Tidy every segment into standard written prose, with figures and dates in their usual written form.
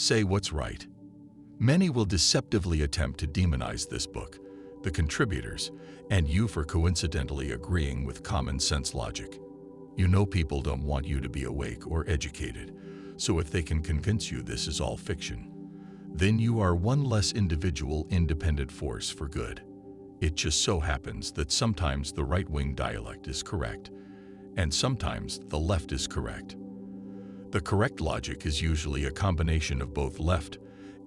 Say what's right. Many will deceptively attempt to demonize this book, the contributors, and you for coincidentally agreeing with common sense logic. You know people don't want you to be awake or educated, so if they can convince you this is all fiction, then you are one less individual independent force for good. It just so happens that sometimes the right-wing dialect is correct, and sometimes the left is correct. The correct logic is usually a combination of both left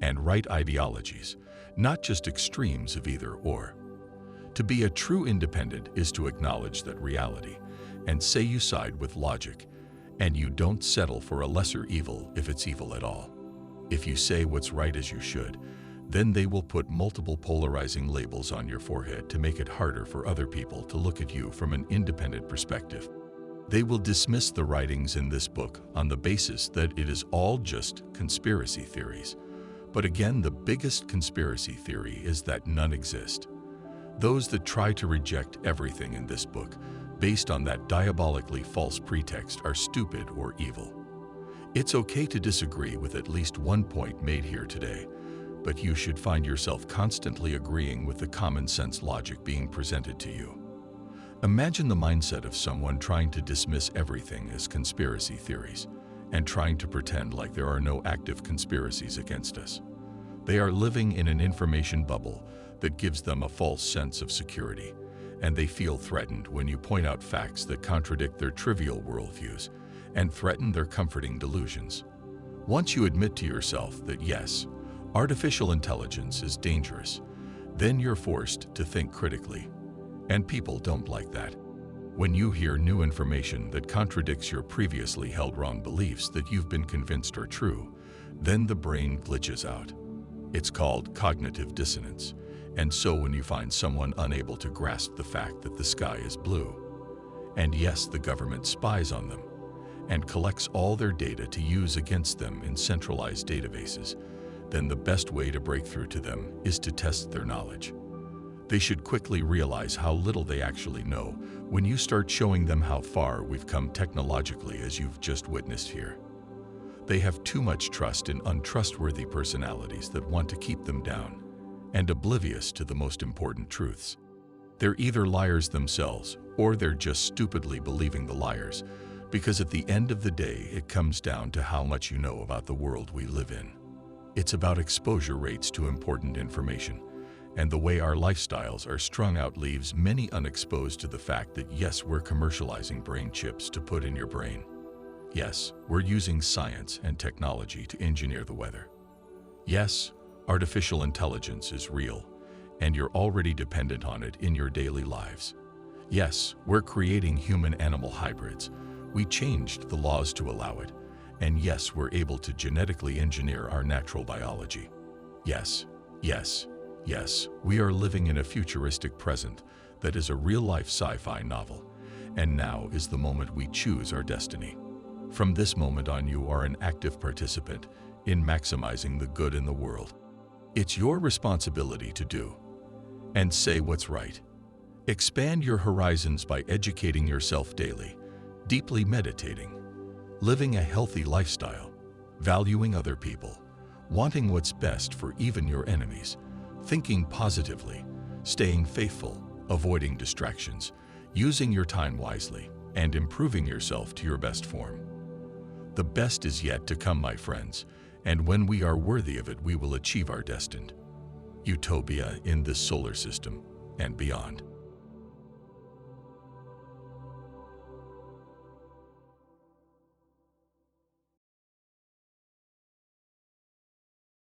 and right ideologies, not just extremes of either or. To be a true independent is to acknowledge that reality and say you side with logic, and you don't settle for a lesser evil if it's evil at all. If you say what's right as you should, then they will put multiple polarizing labels on your forehead to make it harder for other people to look at you from an independent perspective. They will dismiss the writings in this book on the basis that it is all just conspiracy theories. But again, the biggest conspiracy theory is that none exist. Those that try to reject everything in this book based on that diabolically false pretext are stupid or evil. It's okay to disagree with at least one point made here today, but you should find yourself constantly agreeing with the common sense logic being presented to you. Imagine the mindset of someone trying to dismiss everything as conspiracy theories and trying to pretend like there are no active conspiracies against us. They are living in an information bubble that gives them a false sense of security, and they feel threatened when you point out facts that contradict their trivial worldviews and threaten their comforting delusions. Once you admit to yourself that yes, artificial intelligence is dangerous, then you're forced to think critically. And people don't like that. When you hear new information that contradicts your previously held wrong beliefs that you've been convinced are true, then the brain glitches out. It's called cognitive dissonance. And so when you find someone unable to grasp the fact that the sky is blue, and yes, the government spies on them and collects all their data to use against them in centralized databases, then the best way to break through to them is to test their knowledge. They should quickly realize how little they actually know when you start showing them how far we've come technologically, as you've just witnessed here. They have too much trust in untrustworthy personalities that want to keep them down and oblivious to the most important truths. They're either liars themselves or they're just stupidly believing the liars, because at the end of the day, it comes down to how much you know about the world we live in. It's about exposure rates to important information, and the way our lifestyles are strung out leaves many unexposed to the fact that yes, we're commercializing brain chips to put in your brain. Yes, we're using science and technology to engineer the weather. Yes, artificial intelligence is real, and you're already dependent on it in your daily lives. Yes, we're creating human-animal hybrids. We changed the laws to allow it. And yes, we're able to genetically engineer our natural biology. Yes, yes, yes, we are living in a futuristic present that is a real-life sci-fi novel. And now is the moment we choose our destiny. From this moment on, you are an active participant in maximizing the good in the world. It's your responsibility to do and say what's right. Expand your horizons by educating yourself daily, deeply meditating, living a healthy lifestyle, valuing other people, wanting what's best for even your enemies, thinking positively, staying faithful, avoiding distractions, using your time wisely, and improving yourself to your best form. The best is yet to come, my friends, and when we are worthy of it, we will achieve our destined utopia in this solar system and beyond.